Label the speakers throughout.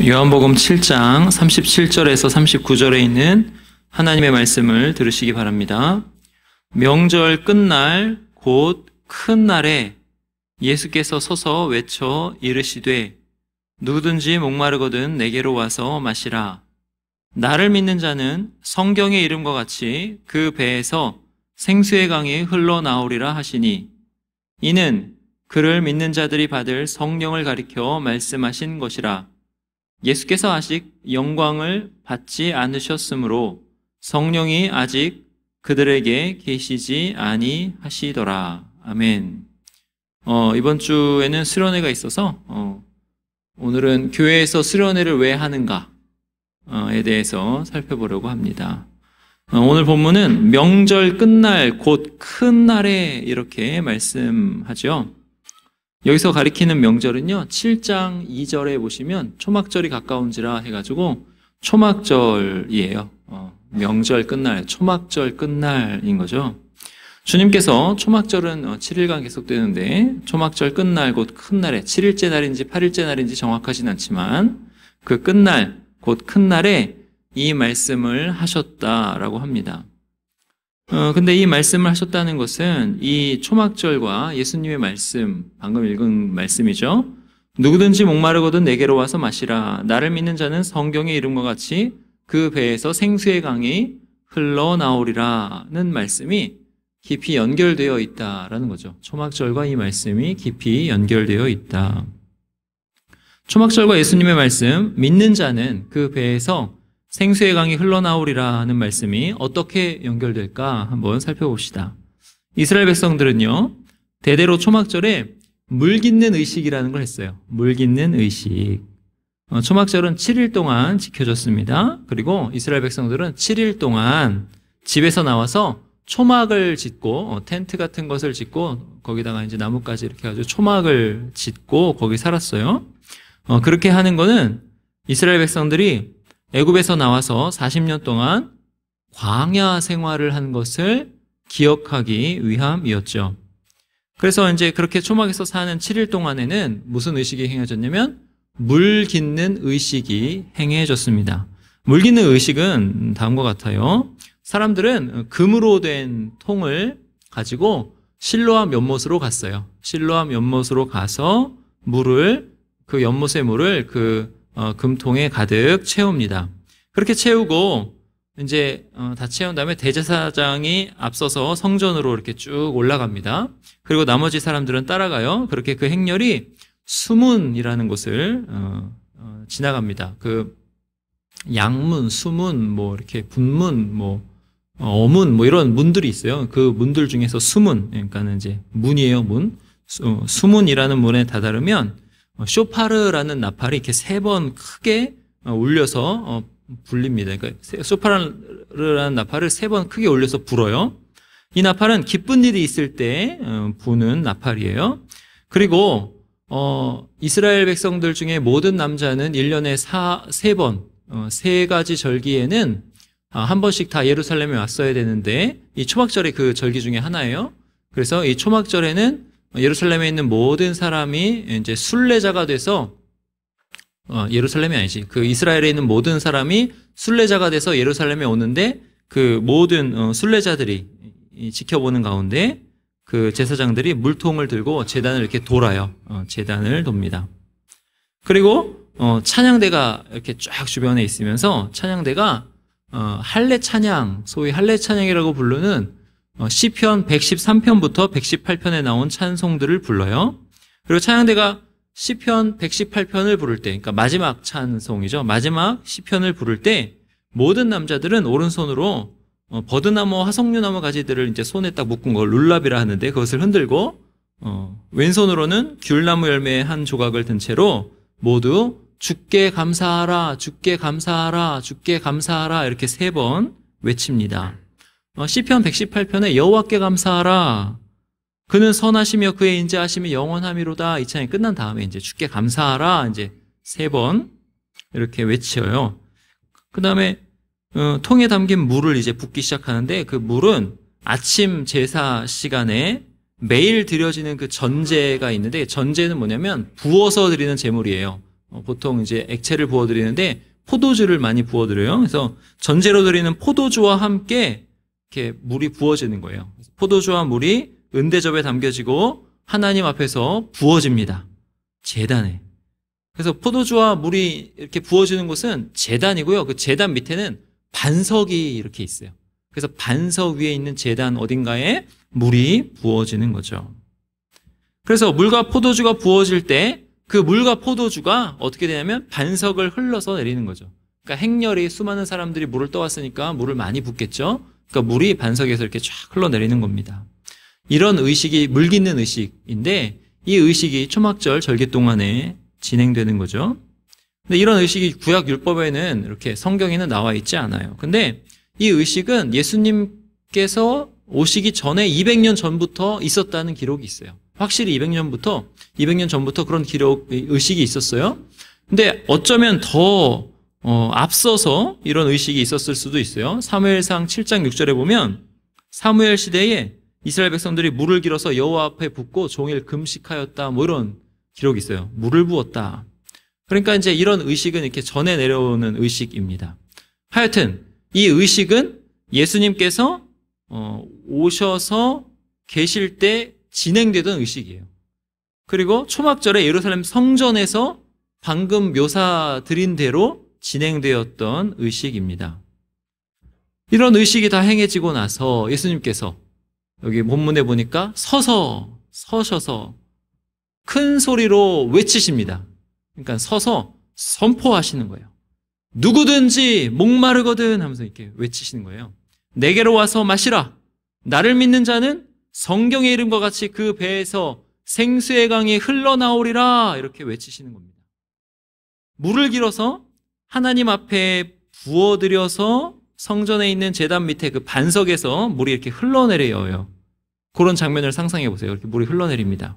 Speaker 1: 요한복음 7장 37절에서 39절에 있는 하나님의 말씀을 들으시기 바랍니다. 명절 끝날 곧 큰 날에 예수께서 서서 외쳐 이르시되 누구든지 목마르거든 내게로 와서 마시라. 나를 믿는 자는 성경의 이름과 같이 그 배에서 생수의 강이 흘러나오리라 하시니 이는 그를 믿는 자들이 받을 성령을 가리켜 말씀하신 것이라. 예수께서 아직 영광을 받지 않으셨으므로 성령이 아직 그들에게 계시지 아니하시더라. 아멘. 이번 주에는 수련회가 있어서 오늘은 교회에서 수련회를 왜 하는가에 대해서 살펴보려고 합니다. 오늘 본문은 명절 끝날 곧 큰 날에 이렇게 말씀하죠. 여기서 가리키는 명절은요, 7장 2절에 보시면 초막절이 가까운지라 해가지고 초막절이에요. 명절 끝날, 초막절 끝날인 거죠. 주님께서 초막절은 7일간 계속되는데 초막절 끝날 곧 큰 날에 7일째 날인지 8일째 날인지 정확하진 않지만 그 끝날 곧 큰 날에 이 말씀을 하셨다라고 합니다. 근데 이 말씀을 하셨다는 것은 이 초막절과 예수님의 말씀, 방금 읽은 말씀이죠. 누구든지 목마르거든 내게로 와서 마시라. 나를 믿는 자는 성경의 이름과 같이 그 배에서 생수의 강이 흘러나오리라는 말씀이 깊이 연결되어 있다라는 거죠. 초막절과 이 말씀이 깊이 연결되어 있다. 초막절과 예수님의 말씀, 믿는 자는 그 배에서 생수의 강이 흘러나오리라는 말씀이 어떻게 연결될까 한번 살펴봅시다. 이스라엘 백성들은요, 대대로 초막절에 물 깃는 의식이라는 걸 했어요. 물 깃는 의식. 초막절은 7일 동안 지켜졌습니다. 그리고 이스라엘 백성들은 7일 동안 집에서 나와서 초막을 짓고 텐트 같은 것을 짓고 거기다가 이제 나뭇가지 이렇게 해가지고 초막을 짓고 거기 살았어요. 그렇게 하는 거는 이스라엘 백성들이 애굽에서 나와서 40년 동안 광야 생활을 한 것을 기억하기 위함이었죠. 그래서 이제 그렇게 초막에서 사는 7일 동안에는 무슨 의식이 행해졌냐면 물 깃는 의식이 행해졌습니다. 물 깃는 의식은 다음과 같아요. 사람들은 금으로 된 통을 가지고 실로암 연못으로 갔어요. 실로암 연못으로 가서 그 연못의 물을 금통에 가득 채웁니다. 그렇게 채우고 이제 다 채운 다음에 대제사장이 앞서서 성전으로 이렇게 쭉 올라갑니다. 그리고 나머지 사람들은 따라가요. 그렇게 그 행렬이 수문이라는 곳을 지나갑니다. 그 양문, 수문, 뭐 이렇게 분문, 뭐 어문, 뭐 이런 문들이 있어요. 그 문들 중에서 수문, 그러니까는 이제 문이에요, 문. 수문이라는 문에 다다르면 쇼파르라는 나팔이 이렇게 3번 크게 울려서 불립니다. 그러니까 쇼파르라는 나팔을 3번 크게 울려서 불어요. 이 나팔은 기쁜 일이 있을 때 부는 나팔이에요. 그리고 이스라엘 백성들 중에 모든 남자는 1년에 3번, 3가지 절기에는 한 번씩 다 예루살렘에 왔어야 되는데 이 초막절이 그 절기 중에 하나예요. 그래서 이 초막절에는 예루살렘에 있는 모든 사람이 이제 순례자가 돼서 예루살렘이 아니지. 그 이스라엘에 있는 모든 사람이 순례자가 돼서 예루살렘에 오는데 그 모든 순례자들이 지켜보는 가운데 그 제사장들이 물통을 들고 제단을 이렇게 돌아요. 제단을 돕니다. 그리고 찬양대가 이렇게 쫙 주변에 있으면서 찬양대가 할례 찬양, 소위 할례 찬양이라고 부르는 시편 113편부터 118편에 나온 찬송들을 불러요. 그리고 찬양대가 시편 118편을 부를 때, 그러니까 마지막 찬송이죠. 마지막 시편을 부를 때 모든 남자들은 오른손으로 버드나무, 화석류나무 가지들을 이제 손에 딱 묶은 걸 룰랍이라 하는데 그것을 흔들고 왼손으로는 귤나무 열매의 한 조각을 든 채로 모두 주께 감사하라, 주께 감사하라, 주께 감사하라 이렇게 3번 외칩니다. 시편 118편에 여호와께 감사하라. 그는 선하시며 그의 인자하심이 영원하미로다. 이 찬양이 끝난 다음에 이제 주께 감사하라 이제 3번 이렇게 외쳐요. 그 다음에 통에 담긴 물을 이제 붓기 시작하는데 그 물은 아침 제사 시간에 매일 드려지는 그 전제가 있는데 전제는 뭐냐면 부어서 드리는 제물이에요. 보통 이제 액체를 부어드리는데 포도주를 많이 부어드려요. 그래서 전제로 드리는 포도주와 함께 이렇게 물이 부어지는 거예요. 포도주와 물이 은대접에 담겨지고 하나님 앞에서 부어집니다. 제단에. 그래서 포도주와 물이 이렇게 부어지는 곳은 제단이고요. 그 제단 밑에는 반석이 이렇게 있어요. 그래서 반석 위에 있는 제단 어딘가에 물이 부어지는 거죠. 그래서 물과 포도주가 부어질 때 그 물과 포도주가 어떻게 되냐면 반석을 흘러서 내리는 거죠. 그러니까 행렬이 수많은 사람들이 물을 떠왔으니까 물을 많이 붓겠죠. 그러니까 물이 반석에서 이렇게 쫙 흘러내리는 겁니다. 이런 의식이 물 깃는 의식인데 이 의식이 초막절 절기 동안에 진행되는 거죠. 근데 이런 의식이 구약 율법에는 이렇게 성경에는 나와 있지 않아요. 근데 이 의식은 예수님께서 오시기 전에 200년 전부터 있었다는 기록이 있어요. 확실히 200년 전부터 그런 의식이 있었어요. 근데 어쩌면 더 앞서서 이런 의식이 있었을 수도 있어요. 사무엘상 7장 6절에 보면 사무엘 시대에 이스라엘 백성들이 물을 길어서 여호와 앞에 붓고 종일 금식하였다. 뭐 이런 기록이 있어요. 물을 부었다. 그러니까 이제 이런 의식은 이렇게 전해 내려오는 의식입니다. 하여튼 이 의식은 예수님께서 오셔서 계실 때 진행되던 의식이에요. 그리고 초막절에 예루살렘 성전에서 방금 묘사드린 대로 진행되었던 의식입니다. 이런 의식이 다 행해지고 나서 예수님께서 여기 본문에 보니까 서셔서 큰 소리로 외치십니다. 그러니까 서서 선포하시는 거예요. 누구든지 목마르거든 하면서 이렇게 외치시는 거예요. 내게로 와서 마시라. 나를 믿는 자는 성경의 이름과 같이 그 배에서 생수의 강이 흘러나오리라. 이렇게 외치시는 겁니다. 물을 길어서 하나님 앞에 부어들여서 성전에 있는 제단 밑에 그 반석에서 물이 이렇게 흘러내려요. 그런 장면을 상상해 보세요. 이렇게 물이 흘러내립니다.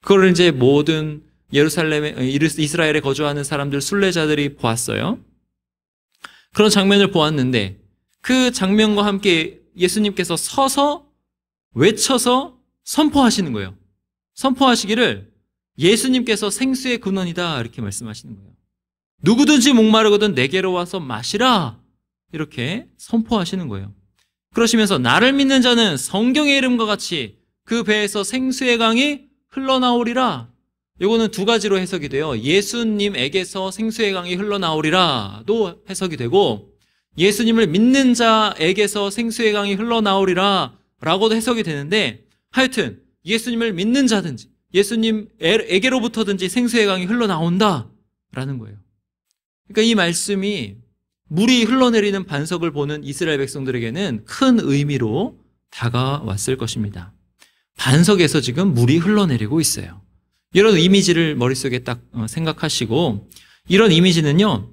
Speaker 1: 그걸 이제 모든 이스라엘에 거주하는 사람들, 순례자들이 보았어요. 그런 장면을 보았는데 그 장면과 함께 예수님께서 서서 외쳐서 선포하시는 거예요. 선포하시기를 예수님께서 생수의 근원이다 이렇게 말씀하시는 거예요. 누구든지 목마르거든 내게로 와서 마시라 이렇게 선포하시는 거예요. 그러시면서 나를 믿는 자는 성경의 이름과 같이 그 배에서 생수의 강이 흘러나오리라. 이거는 두 가지로 해석이 돼요. 예수님에게서 생수의 강이 흘러나오리라도 해석이 되고 예수님을 믿는 자에게서 생수의 강이 흘러나오리라 라고도 해석이 되는데 하여튼 예수님을 믿는 자든지 예수님에게로부터든지 생수의 강이 흘러나온다 라는 거예요. 그러니까 이 말씀이 물이 흘러내리는 반석을 보는 이스라엘 백성들에게는 큰 의미로 다가왔을 것입니다. 반석에서 지금 물이 흘러내리고 있어요. 이런 이미지를 머릿속에 딱 생각하시고 이런 이미지는요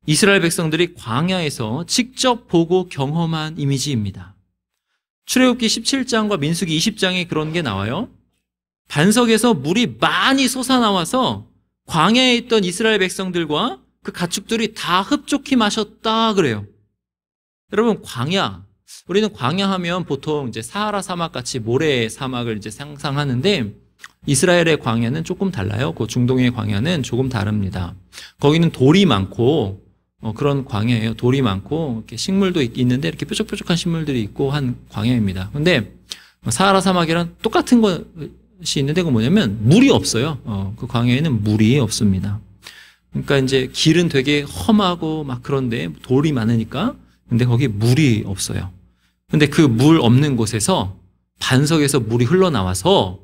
Speaker 1: 이스라엘 백성들이 광야에서 직접 보고 경험한 이미지입니다. 출애굽기 17장과 민수기 20장에 그런 게 나와요. 반석에서 물이 많이 솟아나와서 광야에 있던 이스라엘 백성들과 그 가축들이 다 흡족히 마셨다 그래요. 여러분 우리는 광야 하면 보통 이제 사하라 사막 같이 모래 사막을 이제 상상하는데 이스라엘의 광야는 조금 달라요. 그 중동의 광야는 조금 다릅니다. 거기는 돌이 많고 그런 광야예요. 돌이 많고 이렇게 식물도 있는데 이렇게 뾰족뾰족한 식물들이 있고 한 광야입니다. 근데 사하라 사막이랑 똑같은 것이 있는데 그건 뭐냐면 물이 없어요. 그 광야에는 물이 없습니다. 그러니까 이제 길은 되게 험하고 막 그런데 돌이 많으니까 근데 거기 물이 없어요. 근데 그 물 없는 곳에서 반석에서 물이 흘러나와서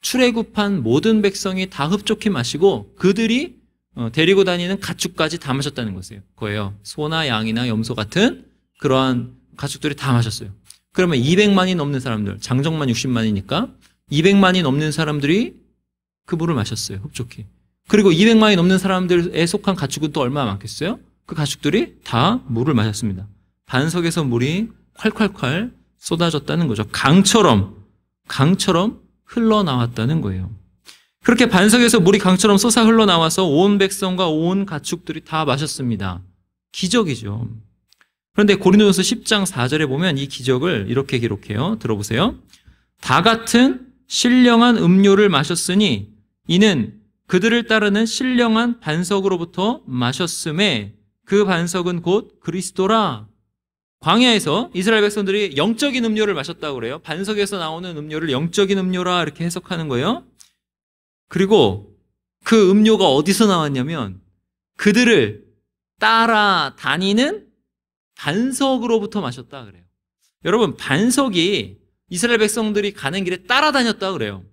Speaker 1: 출애굽한 모든 백성이 다 흡족히 마시고 그들이 데리고 다니는 가축까지 다 마셨다는 거예요. 소나 양이나 염소 같은 그러한 가축들이 다 마셨어요. 그러면 200만이 넘는 사람들, 장정만 60만이니까 200만이 넘는 사람들이 그 물을 마셨어요. 흡족히. 그리고 200만이 넘는 사람들에 속한 가축은 또 얼마나 많겠어요? 그 가축들이 다 물을 마셨습니다. 반석에서 물이 콸콸콸 쏟아졌다는 거죠. 강처럼 흘러나왔다는 거예요. 그렇게 반석에서 물이 강처럼 솟아 흘러나와서 온 백성과 온 가축들이 다 마셨습니다. 기적이죠. 그런데 고린도전서 10장 4절에 보면 이 기적을 이렇게 기록해요. 들어보세요. 다 같은 신령한 음료를 마셨으니 이는 그들을 따르는 신령한 반석으로부터 마셨음에 그 반석은 곧 그리스도라. 광야에서 이스라엘 백성들이 영적인 음료를 마셨다고 그래요. 반석에서 나오는 음료를 영적인 음료라 이렇게 해석하는 거예요. 그리고 그 음료가 어디서 나왔냐면 그들을 따라다니는 반석으로부터 마셨다 그래요. 여러분, 반석이 이스라엘 백성들이 가는 길에 따라다녔다 그래요.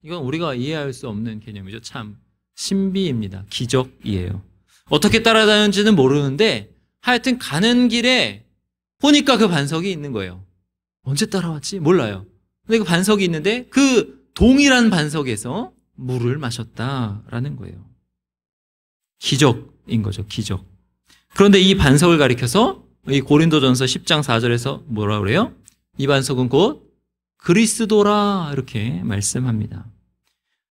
Speaker 1: 이건 우리가 이해할 수 없는 개념이죠. 참 신비입니다. 기적이에요. 어떻게 따라다녔는지는 모르는데 하여튼 가는 길에 보니까 그 반석이 있는 거예요. 언제 따라왔지? 몰라요. 근데 그 반석이 있는데 그 동일한 반석에서 물을 마셨다라는 거예요. 기적인 거죠. 기적. 그런데 이 반석을 가리켜서 이 고린도전서 10장 4절에서 뭐라 그래요? 이 반석은 곧 그리스도라 이렇게 말씀합니다.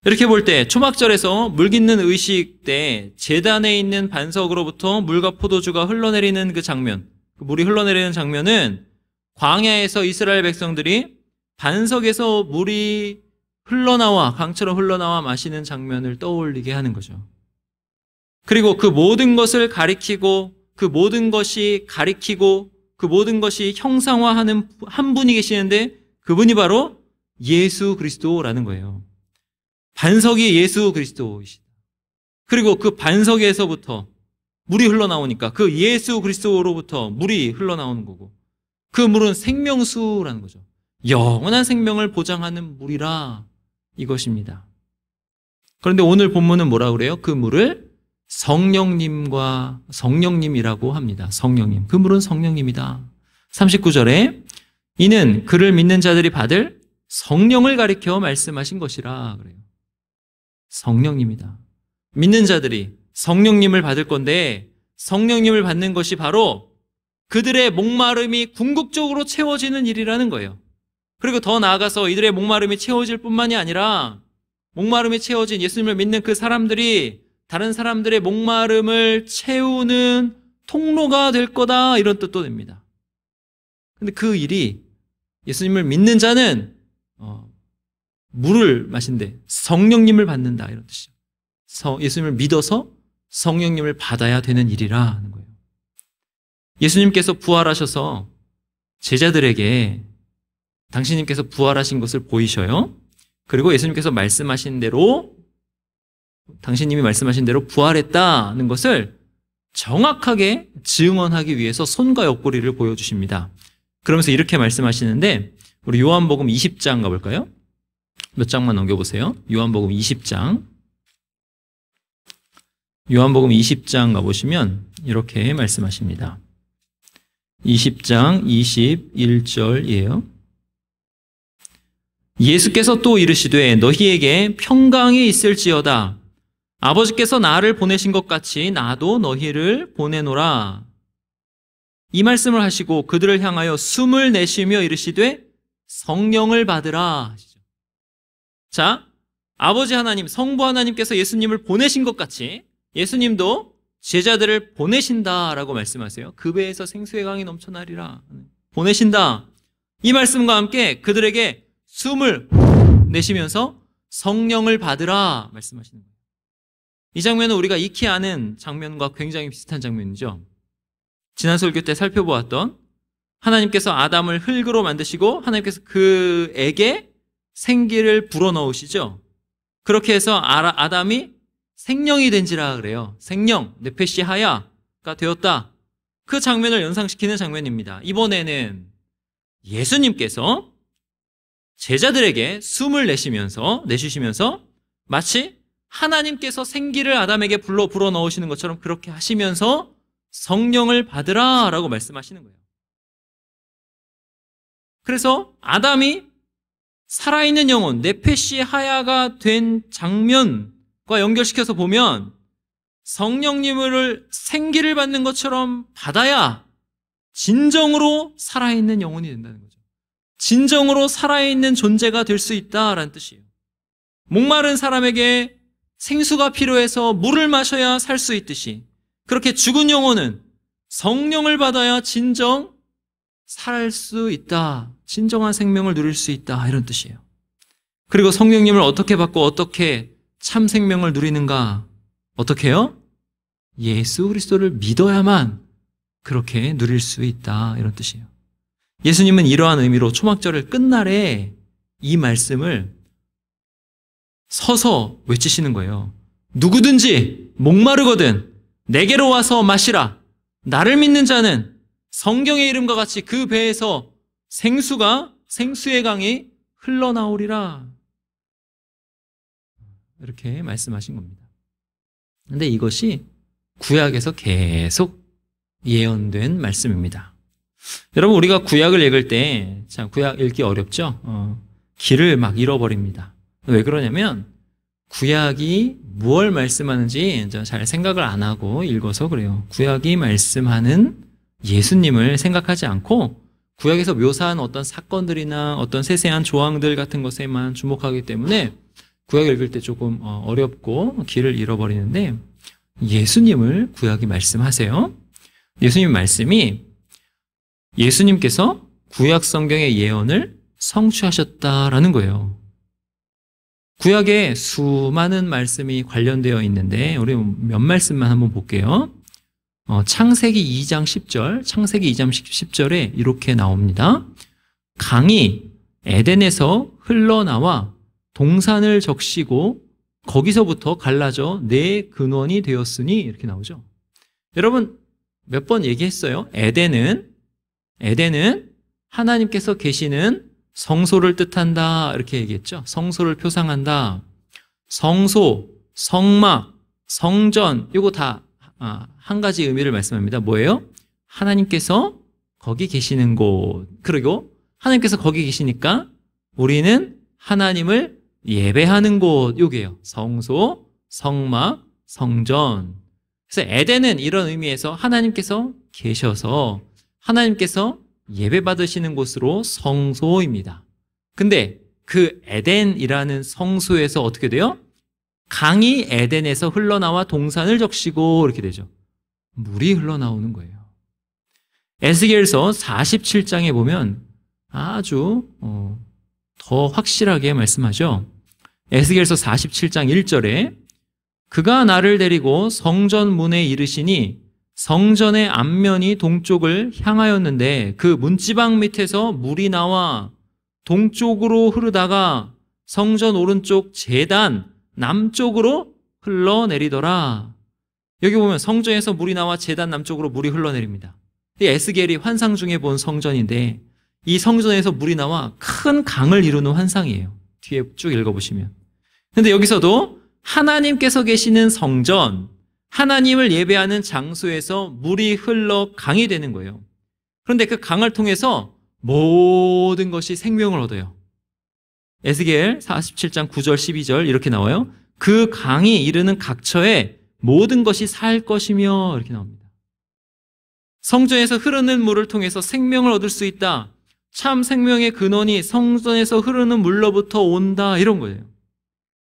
Speaker 1: 이렇게 볼 때 초막절에서 물 깃는 의식 때 제단에 있는 반석으로부터 물과 포도주가 흘러내리는 그 장면, 그 물이 흘러내리는 장면은 광야에서 이스라엘 백성들이 반석에서 물이 흘러나와 강처럼 흘러나와 마시는 장면을 떠올리게 하는 거죠. 그리고 그 모든 것을 가리키고 그 모든 것이 가리키고 그 모든 것이 형상화하는 한 분이 계시는데 그분이 바로 예수 그리스도라는 거예요. 반석이 예수 그리스도이시다. 그리고 그 반석에서부터 물이 흘러나오니까 그 예수 그리스도로부터 물이 흘러나오는 거고 그 물은 생명수라는 거죠. 영원한 생명을 보장하는 물이라 이것입니다. 그런데 오늘 본문은 뭐라 그래요? 그 물을 성령님이라고 합니다. 성령님. 그 물은 성령님이다. 39절에 이는 그를 믿는 자들이 받을 성령을 가리켜 말씀하신 것이라 그래요. 성령님이다. 믿는 자들이 성령님을 받을 건데 성령님을 받는 것이 바로 그들의 목마름이 궁극적으로 채워지는 일이라는 거예요. 그리고 더 나아가서 이들의 목마름이 채워질 뿐만이 아니라 목마름이 채워진 예수님을 믿는 그 사람들이 다른 사람들의 목마름을 채우는 통로가 될 거다 이런 뜻도 됩니다. 근데 그 일이 예수님을 믿는 자는 물을 마신대 성령님을 받는다 이런 뜻이죠. 예수님을 믿어서 성령님을 받아야 되는 일이라 하는 거예요. 예수님께서 부활하셔서 제자들에게 당신님께서 부활하신 것을 보이셔요. 그리고 예수님께서 말씀하신 대로 당신님이 말씀하신 대로 부활했다는 것을 정확하게 증언하기 위해서 손과 옆구리를 보여주십니다. 그러면서 이렇게 말씀하시는데 우리 요한복음 20장 가볼까요? 몇 장만 넘겨보세요. 요한복음 20장. 요한복음 20장 가보시면 이렇게 말씀하십니다. 20장 21절이에요. 예수께서 또 이르시되 너희에게 평강이 있을지어다. 아버지께서 나를 보내신 것 같이 나도 너희를 보내노라. 이 말씀을 하시고 그들을 향하여 숨을 내쉬며 이르시되 성령을 받으라. 자, 아버지 하나님, 성부 하나님께서 예수님을 보내신 것 같이 예수님도 제자들을 보내신다라고 말씀하세요. 그 배에서 생수의 강이 넘쳐나리라. 보내신다. 이 말씀과 함께 그들에게 숨을 내쉬면서 성령을 받으라 말씀하시는 거예요. 이 장면은 우리가 익히 아는 장면과 굉장히 비슷한 장면이죠. 지난 설교 때 살펴보았던 하나님께서 아담을 흙으로 만드시고 하나님께서 그에게 생기를 불어넣으시죠. 그렇게 해서 아담이 생령이 된지라 그래요. 생령, 네페시 하야가 되었다. 그 장면을 연상시키는 장면입니다. 이번에는 예수님께서 제자들에게 숨을 내쉬시면서 마치 하나님께서 생기를 아담에게 불어넣으시는 것처럼 그렇게 하시면서 성령을 받으라 라고 말씀하시는 거예요. 그래서 아담이 살아있는 영혼, 네페시 하야가 된 장면과 연결시켜서 보면 성령님을 생기를 받는 것처럼 받아야 진정으로 살아있는 영혼이 된다는 거죠. 진정으로 살아있는 존재가 될 수 있다라는 뜻이에요. 목마른 사람에게 생수가 필요해서 물을 마셔야 살 수 있듯이 그렇게 죽은 영혼은 성령을 받아야 진정 살 수 있다. 진정한 생명을 누릴 수 있다. 이런 뜻이에요. 그리고 성령님을 어떻게 받고 어떻게 참 생명을 누리는가? 어떻게 해요? 예수 그리스도를 믿어야만 그렇게 누릴 수 있다, 이런 뜻이에요. 예수님은 이러한 의미로 초막절을 끝날에 이 말씀을 서서 외치시는 거예요. 누구든지 목마르거든 내게로 와서 마시라. 나를 믿는 자는 성경의 이름과 같이 그 배에서 생수의 강이 흘러나오리라. 이렇게 말씀하신 겁니다. 근데 이것이 구약에서 계속 예언된 말씀입니다. 여러분, 우리가 구약을 읽을 때, 구약 읽기 어렵죠? 길을 막 잃어버립니다. 왜 그러냐면, 구약이 무엇을 말씀하는지 잘 생각을 안 하고 읽어서 그래요. 구약이 말씀하는 예수님을 생각하지 않고, 구약에서 묘사한 어떤 사건들이나 어떤 세세한 조항들 같은 것에만 주목하기 때문에, 구약 읽을 때 조금 어렵고 길을 잃어버리는데, 예수님을 구약이 말씀하세요. 예수님 말씀이 예수님께서 구약 성경의 예언을 성취하셨다라는 거예요. 구약에 수많은 말씀이 관련되어 있는데 우리 몇 말씀만 한번 볼게요. 창세기 2장 10절, 창세기 2장 10절에 이렇게 나옵니다. 강이 에덴에서 흘러나와 동산을 적시고 거기서부터 갈라져 내 근원이 되었으니, 이렇게 나오죠. 여러분, 몇 번 얘기했어요. 에덴은 하나님께서 계시는 성소를 뜻한다, 이렇게 얘기했죠. 성소를 표상한다. 성소, 성막, 성전, 이거 다 한 가지 의미를 말씀합니다. 뭐예요? 하나님께서 거기 계시는 곳. 그리고 하나님께서 거기 계시니까 우리는 하나님을 예배하는 곳, 요게요. 성소, 성막, 성전. 그래서 에덴은 이런 의미에서 하나님께서 계셔서 하나님께서 예배 받으시는 곳으로 성소입니다. 근데 그 에덴이라는 성소에서 어떻게 돼요? 강이 에덴에서 흘러나와 동산을 적시고 이렇게 되죠. 물이 흘러나오는 거예요. 에스겔서 47장에 보면 아주 더 확실하게 말씀하죠. 에스겔서 47장 1절에 그가 나를 데리고 성전 문에 이르시니 성전의 앞면이 동쪽을 향하였는데 그 문지방 밑에서 물이 나와 동쪽으로 흐르다가 성전 오른쪽 제단 남쪽으로 흘러내리더라. 여기 보면 성전에서 물이 나와 제단 남쪽으로 물이 흘러내립니다. 에스겔이 환상 중에 본 성전인데 이 성전에서 물이 나와 큰 강을 이루는 환상이에요. 뒤에 쭉 읽어보시면. 근데 여기서도 하나님께서 계시는 성전, 하나님을 예배하는 장소에서 물이 흘러 강이 되는 거예요. 그런데 그 강을 통해서 모든 것이 생명을 얻어요. 에스겔 47장 9절 12절 이렇게 나와요. 그 강이 이르는 각처에 모든 것이 살 것이며, 이렇게 나옵니다. 성전에서 흐르는 물을 통해서 생명을 얻을 수 있다. 참 생명의 근원이 성전에서 흐르는 물로부터 온다, 이런 거예요.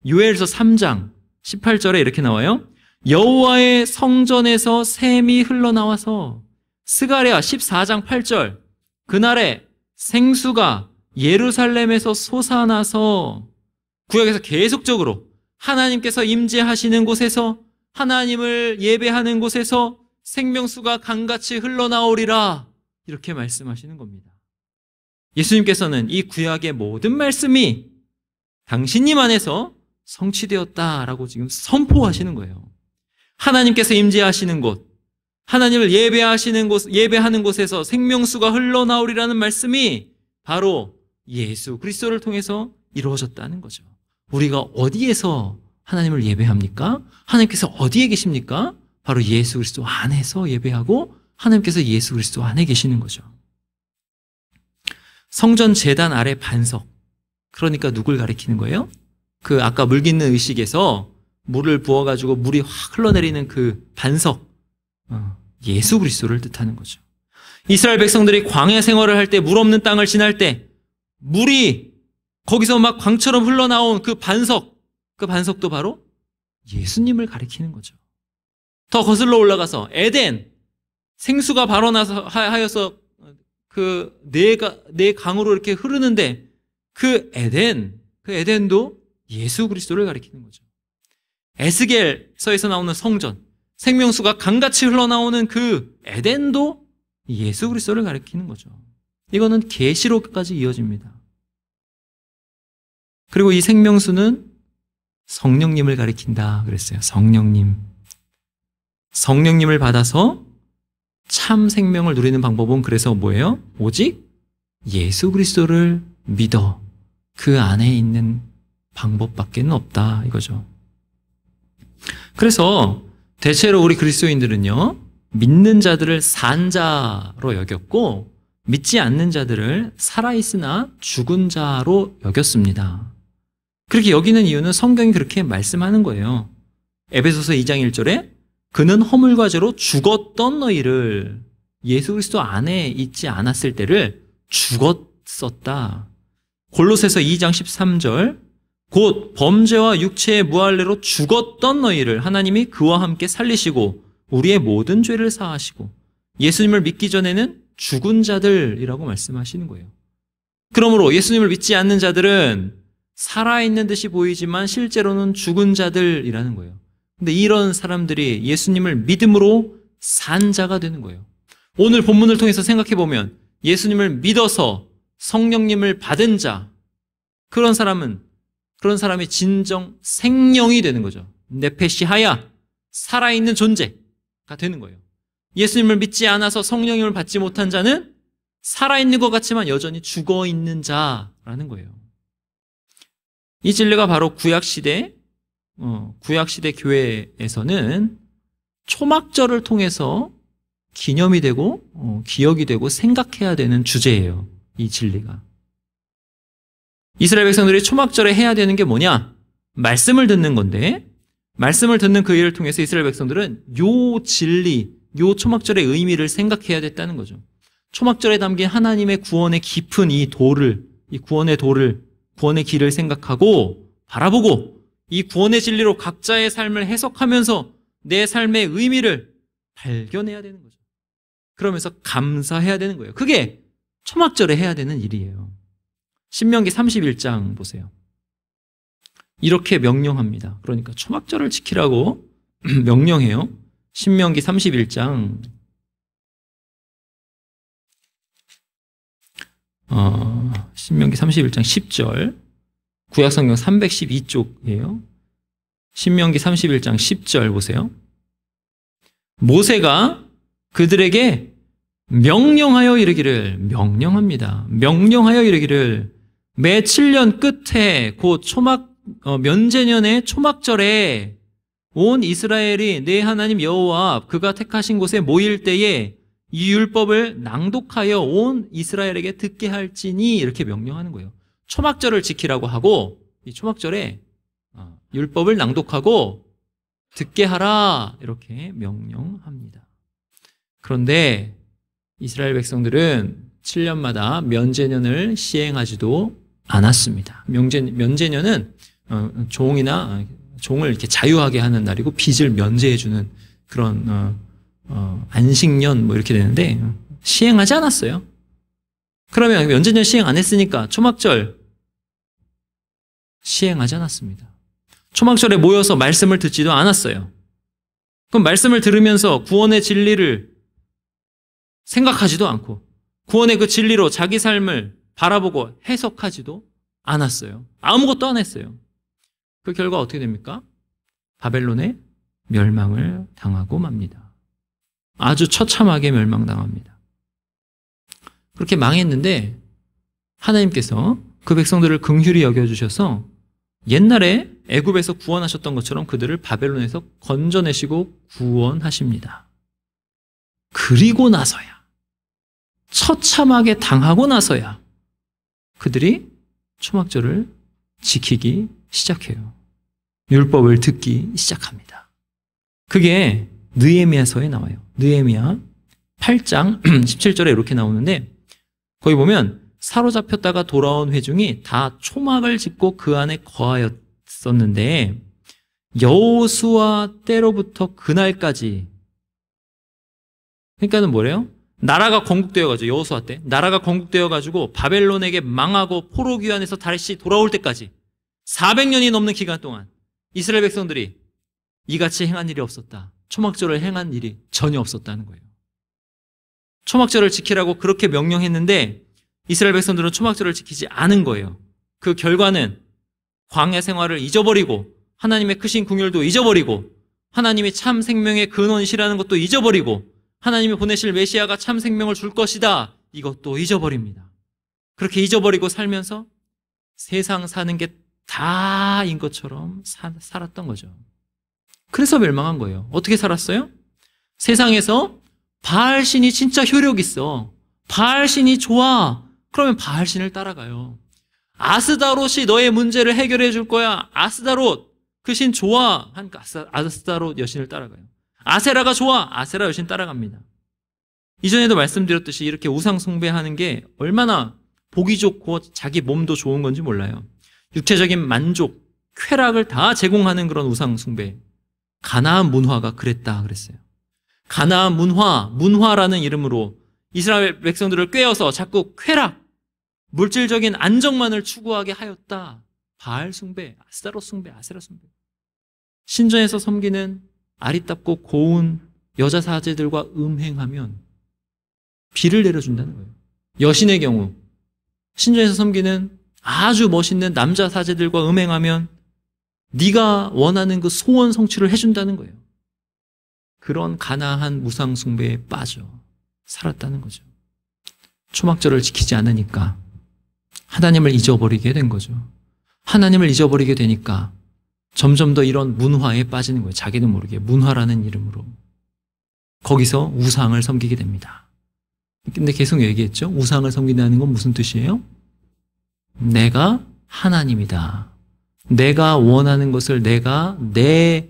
Speaker 1: 요엘서 3장 18절에 이렇게 나와요. 여호와의 성전에서 샘이 흘러나와서, 스가랴 14장 8절 그날에 생수가 예루살렘에서 솟아나서, 구약에서 계속적으로 하나님께서 임재하시는 곳에서, 하나님을 예배하는 곳에서 생명수가 강같이 흘러나오리라, 이렇게 말씀하시는 겁니다. 예수님께서는 이 구약의 모든 말씀이 당신님 안에서 성취되었다라고 지금 선포하시는 거예요. 하나님께서 임재하시는 곳, 하나님을 예배하는 곳에서 생명수가 흘러나오리라는 말씀이 바로 예수 그리스도를 통해서 이루어졌다는 거죠. 우리가 어디에서 하나님을 예배합니까? 하나님께서 어디에 계십니까? 바로 예수 그리스도 안에서 예배하고 하나님께서 예수 그리스도 안에 계시는 거죠. 성전 제단 아래 반석, 그러니까 누굴 가리키는 거예요? 그 아까 물 깃는 의식에서 물을 부어가지고 물이 확 흘러내리는 그 반석, 예수 그리스도를 뜻하는 거죠. 이스라엘 백성들이 광야 생활을 할 때, 물 없는 땅을 지날 때 물이 거기서 막 광처럼 흘러나온 그 반석도 바로 예수님을 가리키는 거죠. 더 거슬러 올라가서 에덴, 생수가 발원하여서 그 네 강으로 이렇게 흐르는데 그 에덴도 예수 그리스도를 가리키는 거죠. 에스겔서에서 나오는 성전, 생명수가 강같이 흘러나오는 그 에덴도 예수 그리스도를 가리키는 거죠. 이거는 계시록까지 이어집니다. 그리고 이 생명수는 성령님을 가리킨다 그랬어요. 성령님을 받아서 참 생명을 누리는 방법은 그래서 뭐예요? 오직 예수 그리스도를 믿어 그 안에 있는 방법밖에 없다 이거죠. 그래서 대체로 우리 그리스도인들은요, 믿는 자들을 산 자로 여겼고 믿지 않는 자들을 살아있으나 죽은 자로 여겼습니다. 그렇게 여기는 이유는 성경이 그렇게 말씀하는 거예요. 에베소서 2장 1절에 그는 허물과 죄로 죽었던 너희를, 예수 그리스도 안에 있지 않았을 때를 죽었었다. 골로새서 2장 13절 곧 범죄와 육체의 무할례로 죽었던 너희를 하나님이 그와 함께 살리시고 우리의 모든 죄를 사하시고, 예수님을 믿기 전에는 죽은 자들이라고 말씀하시는 거예요. 그러므로 예수님을 믿지 않는 자들은 살아있는 듯이 보이지만 실제로는 죽은 자들이라는 거예요. 근데 이런 사람들이 예수님을 믿음으로 산 자가 되는 거예요. 오늘 본문을 통해서 생각해 보면 예수님을 믿어서 성령님을 받은 자, 그런 사람이 진정 생명이 되는 거죠. 네페시하야, 살아있는 존재가 되는 거예요. 예수님을 믿지 않아서 성령님을 받지 못한 자는 살아있는 것 같지만 여전히 죽어있는 자라는 거예요. 이 진리가 바로 구약시대 교회에서는 초막절을 통해서 기념이 되고 기억이 되고 생각해야 되는 주제예요. 이 진리가. 이스라엘 백성들이 초막절에 해야 되는 게 뭐냐? 말씀을 듣는 건데, 말씀을 듣는 그 일을 통해서 이스라엘 백성들은 요 진리, 요 초막절의 의미를 생각해야 됐다는 거죠. 초막절에 담긴 하나님의 구원의 깊은 이 구원의 길을 생각하고 바라보고 이 구원의 진리로 각자의 삶을 해석하면서 내 삶의 의미를 발견해야 되는 거죠. 그러면서 감사해야 되는 거예요. 그게 초막절에 해야 되는 일이에요. 신명기 31장 보세요. 이렇게 명령합니다. 그러니까 초막절을 지키라고 명령해요. 신명기 31장 신명기 31장 10절, 구약성경 312쪽이에요. 신명기 31장 10절 보세요. 모세가 그들에게 명령하여 이르기를, 명령합니다. 명령하여 이르기를 매 7년 끝에 곧 면제년의 초막절에 온 이스라엘이 내 하나님 여호와 앞 그가 택하신 곳에 모일 때에 이 율법을 낭독하여 온 이스라엘에게 듣게 할지니, 이렇게 명령하는 거예요. 초막절을 지키라고 하고 이 초막절에 율법을 낭독하고 듣게 하라, 이렇게 명령합니다. 그런데 이스라엘 백성들은 7년마다 면제년을 시행하지도 않았습니다. 면제년은 종을 이렇게 자유하게 하는 날이고 빚을 면제해주는 그런 안식년 뭐 이렇게 되는데 시행하지 않았어요. 그러면 면제년 시행 안 했으니까 초막절 시행하지 않았습니다. 초막절에 모여서 말씀을 듣지도 않았어요. 그럼 말씀을 들으면서 구원의 진리를 생각하지도 않고 구원의 그 진리로 자기 삶을 바라보고 해석하지도 않았어요. 아무것도 안 했어요. 그 결과 어떻게 됩니까? 바벨론의 멸망을 당하고 맙니다. 아주 처참하게 멸망당합니다. 그렇게 망했는데 하나님께서 그 백성들을 긍휼히 여겨주셔서 옛날에 애굽에서 구원하셨던 것처럼 그들을 바벨론에서 건져내시고 구원하십니다. 그리고 나서야, 처참하게 당하고 나서야 그들이 초막절을 지키기 시작해요. 율법을 듣기 시작합니다. 그게 느헤미야서에 나와요. 느헤미야 8장 17절에 이렇게 나오는데, 거기 보면 사로잡혔다가 돌아온 회중이 다 초막을 짓고 그 안에 거하였었는데 여호수아 때로부터 그날까지, 그러니까는 뭐래요? 나라가 건국되어가지고, 여호수아 때 나라가 건국되어가지고 바벨론에게 망하고 포로 귀환에서 다시 돌아올 때까지 400년이 넘는 기간 동안 이스라엘 백성들이 이같이 행한 일이 없었다. 초막절을 행한 일이 전혀 없었다는 거예요. 초막절을 지키라고 그렇게 명령했는데 이스라엘 백성들은 초막절을 지키지 않은 거예요. 그 결과는 광야 생활을 잊어버리고 하나님의 크신 긍휼도 잊어버리고 하나님이 참 생명의 근원이시라는 것도 잊어버리고 하나님이 보내실 메시아가 참 생명을 줄 것이다. 이것도 잊어버립니다. 그렇게 잊어버리고 살면서 세상 사는 게 다인 것처럼 살았던 거죠. 그래서 멸망한 거예요. 어떻게 살았어요? 세상에서 바알신이 진짜 효력 있어. 바알신이 좋아. 그러면 바알신을 따라가요. 아스다롯이 너의 문제를 해결해 줄 거야. 아스다롯 그 신 좋아. 하니까 아스다롯 여신을 따라가요. 아세라가 좋아. 아세라 여신 따라갑니다. 이전에도 말씀드렸듯이 이렇게 우상 숭배하는 게 얼마나 보기 좋고 자기 몸도 좋은 건지 몰라요. 육체적인 만족, 쾌락을 다 제공하는 그런 우상 숭배. 가나안 문화가 그랬다 그랬어요. 가나안 문화라는 이름으로 이스라엘 백성들을 꿰어서 자꾸 쾌락, 물질적인 안정만을 추구하게 하였다. 바알 숭배, 아스타롯 숭배, 아세라 숭배. 신전에서 섬기는 아리따고 고운 여자 사제들과 음행하면 비를 내려준다는 거예요. 여신의 경우 신전에서 섬기는 아주 멋있는 남자 사제들과 음행하면 네가 원하는 그 소원 성취를 해준다는 거예요. 그런 가나한 우상 숭배에 빠져 살았다는 거죠. 초막절을 지키지 않으니까 하나님을 잊어버리게 된 거죠. 하나님을 잊어버리게 되니까 점점 더 이런 문화에 빠지는 거예요. 자기도 모르게 문화라는 이름으로. 거기서 우상을 섬기게 됩니다. 근데 계속 얘기했죠. 우상을 섬긴다는 건 무슨 뜻이에요? 내가 하나님이다. 내가 원하는 것을 내가 내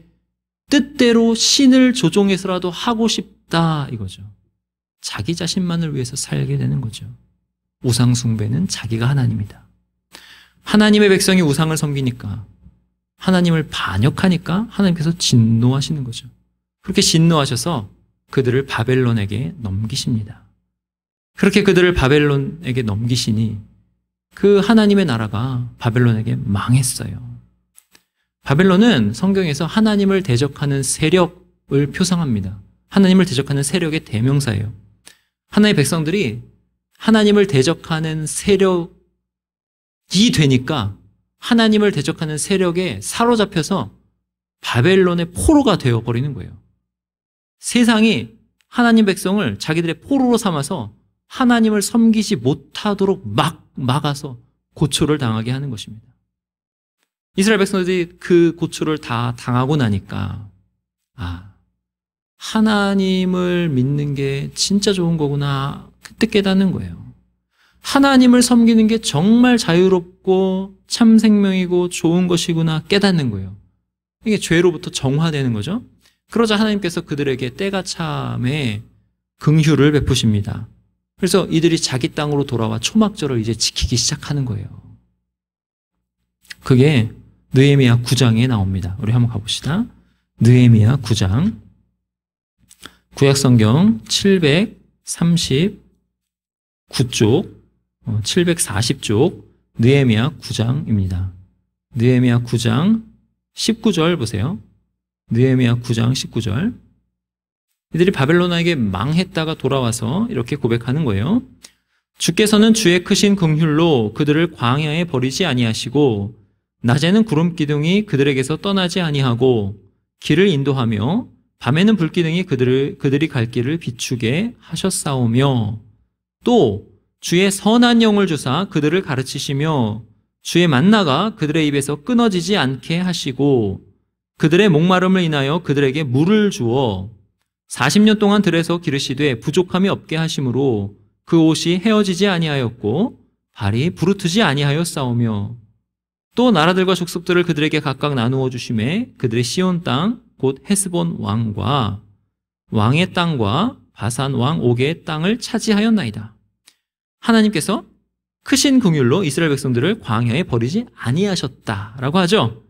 Speaker 1: 뜻대로 신을 조종해서라도 하고 싶다 이거죠. 자기 자신만을 위해서 살게 되는 거죠. 우상 숭배는 자기가 하나님이다. 하나님의 백성이 우상을 섬기니까 하나님을 반역하니까 하나님께서 진노하시는 거죠. 그렇게 진노하셔서 그들을 바벨론에게 넘기십니다. 그렇게 그들을 바벨론에게 넘기시니 그 하나님의 나라가 바벨론에게 망했어요. 바벨론은 성경에서 하나님을 대적하는 세력을 표상합니다. 하나님을 대적하는 세력의 대명사예요. 하나님의 백성들이 하나님을 대적하는 세력이 되니까 하나님을 대적하는 세력에 사로잡혀서 바벨론의 포로가 되어버리는 거예요. 세상이 하나님 백성을 자기들의 포로로 삼아서 하나님을 섬기지 못하도록 막아서 고초를 당하게 하는 것입니다. 이스라엘 백성들이 그 고초를 다 당하고 나니까 하나님을 믿는 게 진짜 좋은 거구나 그때 깨닫는 거예요. 하나님을 섬기는 게 정말 자유롭고 참 생명이고 좋은 것이구나 깨닫는 거예요. 이게 죄로부터 정화되는 거죠. 그러자 하나님께서 그들에게 때가 참에 긍휼을 베푸십니다. 그래서 이들이 자기 땅으로 돌아와 초막절을 이제 지키기 시작하는 거예요. 그게 느헤미야 9장에 나옵니다. 우리 한번 가봅시다. 느헤미야 9장. 구약성경 739쪽, 740쪽, 느헤미야 9장입니다. 느헤미야 9장 19절 보세요. 느헤미야 9장 19절. 이들이 바벨론에게 망했다가 돌아와서 이렇게 고백하는 거예요. 주께서는 주의 크신 긍휼로 그들을 광야에 버리지 아니하시고 낮에는 구름 기둥이 그들에게서 떠나지 아니하고 길을 인도하며 밤에는 불기둥이 그들이 갈 길을 비추게 하셨사오며 또 주의 선한 영을 주사 그들을 가르치시며 주의 만나가 그들의 입에서 끊어지지 않게 하시고 그들의 목마름을 인하여 그들에게 물을 주어 40년 동안 들에서 기르시되 부족함이 없게 하심으로 그 옷이 헤어지지 아니하였고 발이 부르트지 아니하였사오며 또 나라들과 족속들을 그들에게 각각 나누어 주심에 그들의 시온 땅 곧 헤스본 왕과 왕의 땅과 바산 왕 옥의 땅을 차지하였나이다. 하나님께서 크신 긍휼로 이스라엘 백성들을 광야에 버리지 아니하셨다라고 하죠.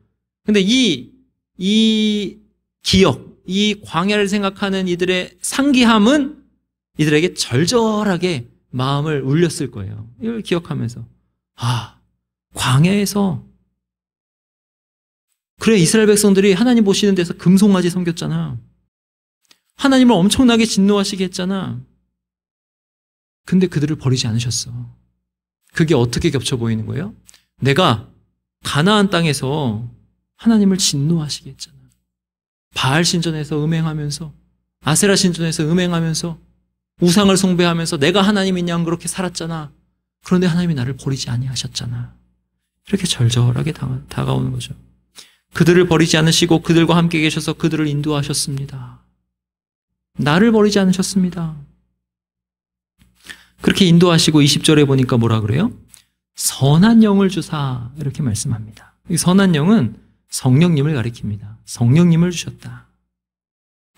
Speaker 1: 근데 이 기억, 이 광야를 생각하는 이들의 상기함은 이들에게 절절하게 마음을 울렸을 거예요. 이걸 기억하면서 광야에서 그래, 이스라엘 백성들이 하나님 보시는 데서 금송아지 섬겼잖아. 하나님을 엄청나게 진노하시게 했잖아. 근데 그들을 버리지 않으셨어. 그게 어떻게 겹쳐 보이는 거예요? 내가 가나안 땅에서 하나님을 진노하시게 했잖아. 바알 신전에서 음행하면서, 아세라 신전에서 음행하면서, 우상을 숭배하면서 내가 하나님인 양 그렇게 살았잖아. 그런데 하나님이 나를 버리지 아니하셨잖아. 이렇게 절절하게 다가오는 거죠. 그들을 버리지 않으시고 그들과 함께 계셔서 그들을 인도하셨습니다. 나를 버리지 않으셨습니다. 그렇게 인도하시고 20절에 보니까 뭐라 그래요? 선한 영을 주사 이렇게 말씀합니다. 이 선한 영은 성령님을 가리킵니다. 성령님을 주셨다.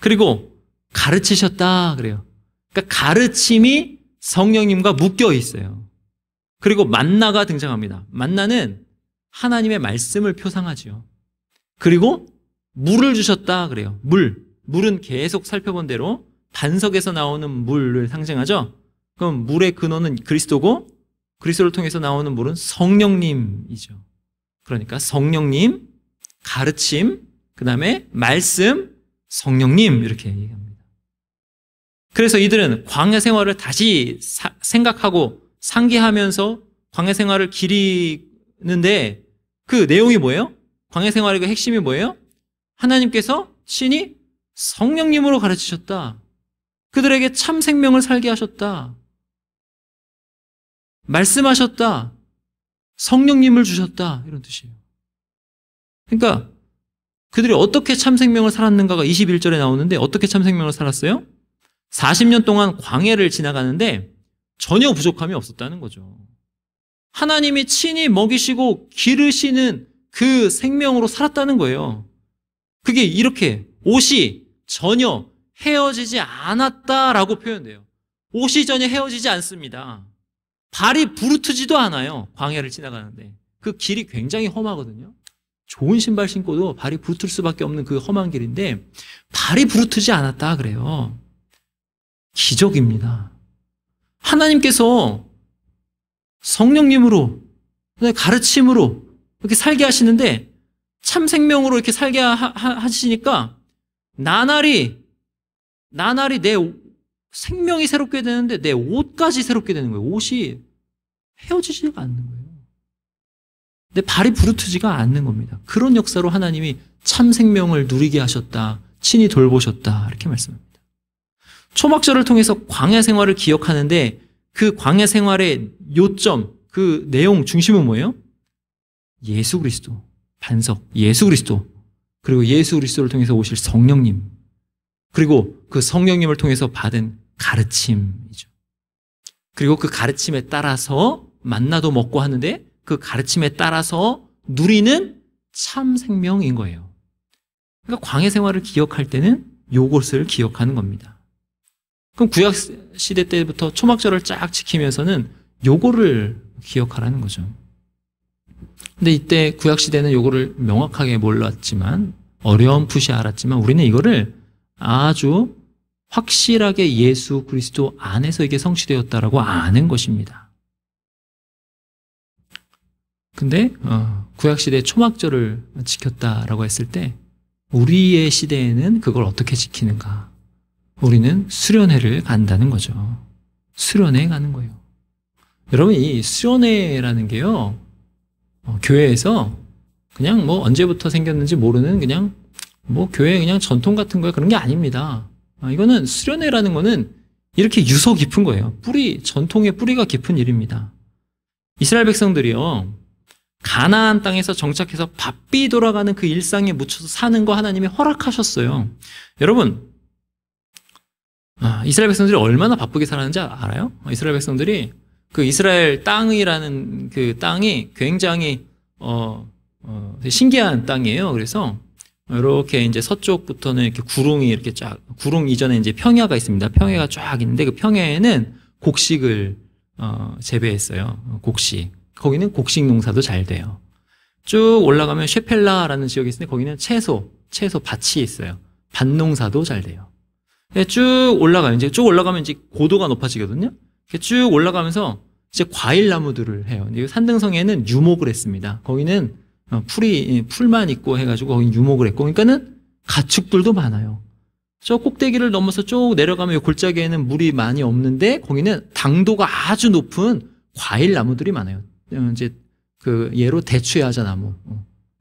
Speaker 1: 그리고 가르치셨다 그래요. 그러니까 가르침이 성령님과 묶여 있어요. 그리고 만나가 등장합니다. 만나는 하나님의 말씀을 표상하죠. 그리고 물을 주셨다 그래요. 물은 계속 살펴본 대로 반석에서 나오는 물을 상징하죠. 그럼 물의 근원은 그리스도고 그리스도를 통해서 나오는 물은 성령님이죠. 그러니까 성령님, 가르침, 그 다음에 말씀, 성령님 이렇게 얘기합니다. 그래서 이들은 광야 생활을 다시 생각하고 상기하면서 광야 생활을 기리는데 그 내용이 뭐예요? 광야 생활의 그 핵심이 뭐예요? 하나님께서 친히 성령님으로 가르치셨다. 그들에게 참 생명을 살게 하셨다. 말씀하셨다. 성령님을 주셨다. 이런 뜻이에요. 그러니까 그들이 어떻게 참 생명을 살았는가가 21절에 나오는데 어떻게 참 생명을 살았어요? 40년 동안 광야를 지나가는데 전혀 부족함이 없었다는 거죠. 하나님이 친히 먹이시고 기르시는 그 생명으로 살았다는 거예요. 그게 이렇게 옷이 전혀 헤어지지 않았다라고 표현돼요. 옷이 전혀 헤어지지 않습니다. 발이 부르트지도 않아요. 광야를 지나가는데. 그 길이 굉장히 험하거든요. 좋은 신발 신고도 발이 부르틀 수밖에 없는 그 험한 길인데 발이 부르트지 않았다 그래요. 기적입니다. 하나님께서 성령님으로 가르침으로 이렇게 살게 하시는데 참 생명으로 이렇게 살게 하시니까 나날이 내 생명이 새롭게 되는데 내 옷까지 새롭게 되는 거예요. 옷이 헤어지지가 않는 거예요. 내 발이 부르트지가 않는 겁니다. 그런 역사로 하나님이 참 생명을 누리게 하셨다. 친히 돌보셨다. 이렇게 말씀합니다. 초막절을 통해서 광야 생활을 기억하는데 그 광야 생활의 요점, 그 내용 중심은 뭐예요? 예수 그리스도, 반석, 예수 그리스도, 그리고 예수 그리스도를 통해서 오실 성령님, 그리고 그 성령님을 통해서 받은 가르침이죠. 그리고 그 가르침에 따라서 만나도 먹고 하는데 그 가르침에 따라서 누리는 참 생명인 거예요. 그러니까 광야 생활을 기억할 때는 요것을 기억하는 겁니다. 그럼 구약 시대 때부터 초막절을 쫙 지키면서는 요거를 기억하라는 거죠. 근데 이때 구약 시대는 요거를 명확하게 몰랐지만 어렴풋이 알았지만 우리는 이거를 아주 확실하게 예수 그리스도 안에서 이게 성취되었다라고 아는 것입니다. 근데 구약시대에 초막절을 지켰다라고 했을 때 우리의 시대에는 그걸 어떻게 지키는가? 우리는 수련회를 간다는 거죠. 수련회 가는 거예요. 여러분, 이 수련회라는 게요, 교회에서 그냥 뭐 언제부터 생겼는지 모르는 그냥 뭐 교회 그냥 전통 같은 거야, 그런 게 아닙니다. 이거는 수련회라는 거는 이렇게 유서 깊은 거예요. 전통의 뿌리가 깊은 일입니다. 이스라엘 백성들이요, 가나안 땅에서 정착해서 바삐 돌아가는 그 일상에 묻혀서 사는 거 하나님이 허락하셨어요. 여러분, 이스라엘 백성들이 얼마나 바쁘게 살았는지 알아요? 이스라엘 백성들이 그 이스라엘 땅이라는 그 땅이 굉장히 신기한 땅이에요. 그래서 이렇게 이제 서쪽부터는 이렇게 구릉이 이렇게 쫙, 구릉 이전에 이제 평야가 있습니다. 평야가 쫙 있는데 그 평야에는 곡식을 재배했어요. 곡식. 거기는 곡식 농사도 잘 돼요. 쭉 올라가면 쉐펠라라는 지역이 있는데 거기는 채소 밭이 있어요. 밭 농사도 잘 돼요. 쭉 올라가요. 이제 쭉 올라가면 이제 고도가 높아지거든요. 쭉 올라가면서 이제 과일 나무들을 해요. 산등성에는 유목을 했습니다. 거기는 풀만 있고 해가지고 거기 유목을 했고, 그러니까는 가축들도 많아요. 저 꼭대기를 넘어서 쭉 내려가면 이 골짜기에는 물이 많이 없는데 거기는 당도가 아주 높은 과일 나무들이 많아요. 이제 그 예로 대추야자 나무,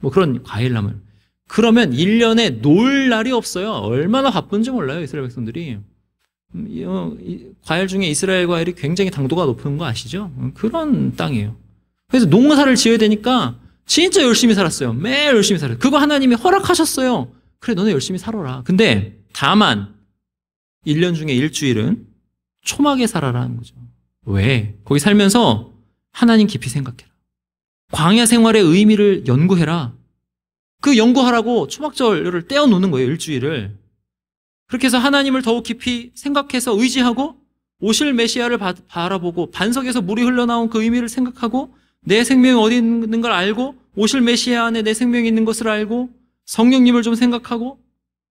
Speaker 1: 뭐 그런 과일 나무. 그러면 1년에 놀 날이 없어요. 얼마나 바쁜지 몰라요, 이스라엘 백성들이. 과일 중에 이스라엘 과일이 굉장히 당도가 높은 거 아시죠? 그런 땅이에요. 그래서 농사를 지어야 되니까 진짜 열심히 살았어요. 매일 열심히 살았어요. 그거 하나님이 허락하셨어요. 그래, 너네 열심히 살아라. 근데 다만 1년 중에 일주일은 초막에 살아라는 거죠. 왜? 거기 살면서 하나님 깊이 생각해라. 광야 생활의 의미를 연구해라. 그 연구하라고 초막절을 떼어놓는 거예요, 일주일을. 그렇게 해서 하나님을 더욱 깊이 생각해서 의지하고 오실 메시아를 바라보고 반석에서 물이 흘러나온 그 의미를 생각하고 내 생명이 어디 있는 걸 알고 오실 메시아 안에 내 생명이 있는 것을 알고 성령님을 좀 생각하고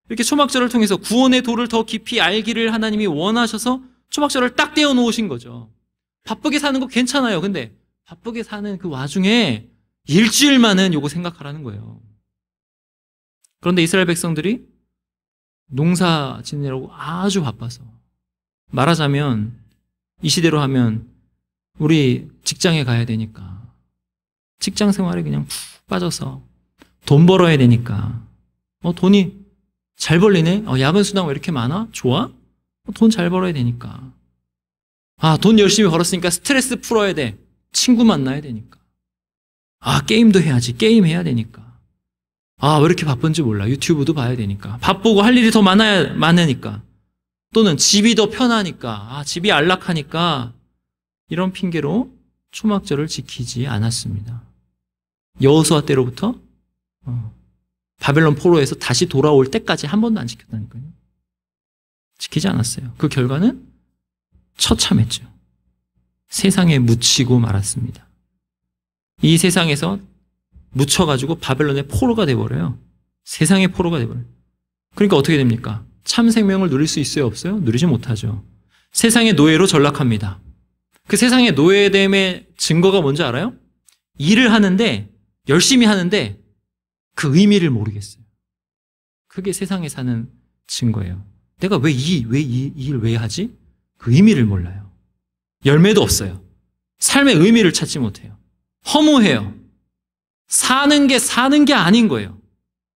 Speaker 1: 이렇게 초막절을 통해서 구원의 도를 더 깊이 알기를 하나님이 원하셔서 초막절을 딱 떼어놓으신 거죠. 바쁘게 사는 거 괜찮아요. 근데 바쁘게 사는 그 와중에 일주일만은 요거 생각하라는 거예요. 그런데 이스라엘 백성들이 농사 지느라고 아주 바빠서, 말하자면 이 시대로 하면 우리 직장에 가야 되니까 직장 생활에 그냥 푹 빠져서 돈 벌어야 되니까 돈이 잘 벌리네? 야근 수당 왜 이렇게 많아? 좋아? 돈 잘 벌어야 되니까. 돈 열심히 벌었으니까 스트레스 풀어야 돼. 친구 만나야 되니까. 게임도 해야지. 게임 해야 되니까. 왜 이렇게 바쁜지 몰라. 유튜브도 봐야 되니까. 바쁘고 할 일이 더 많으니까. 또는 집이 더 편하니까. 집이 안락하니까. 이런 핑계로 초막절을 지키지 않았습니다. 여호수아 때로부터 바벨론 포로에서 다시 돌아올 때까지 한 번도 안 지켰다니까요. 지키지 않았어요. 그 결과는 처참했죠. 세상에 묻히고 말았습니다. 이 세상에서 묻혀가지고 바벨론의 포로가 돼버려요. 세상의 포로가 돼버려요. 그러니까 어떻게 됩니까? 참 생명을 누릴 수 있어요, 없어요? 누리지 못하죠. 세상의 노예로 전락합니다. 그 세상의 노예됨의 증거가 뭔지 알아요? 일을 하는데, 열심히 하는데 그 의미를 모르겠어요. 그게 세상에 사는 증거예요. 내가 왜 이 일 왜 하지? 그 의미를 몰라요. 열매도 없어요. 삶의 의미를 찾지 못해요. 허무해요. 사는 게 아닌 거예요.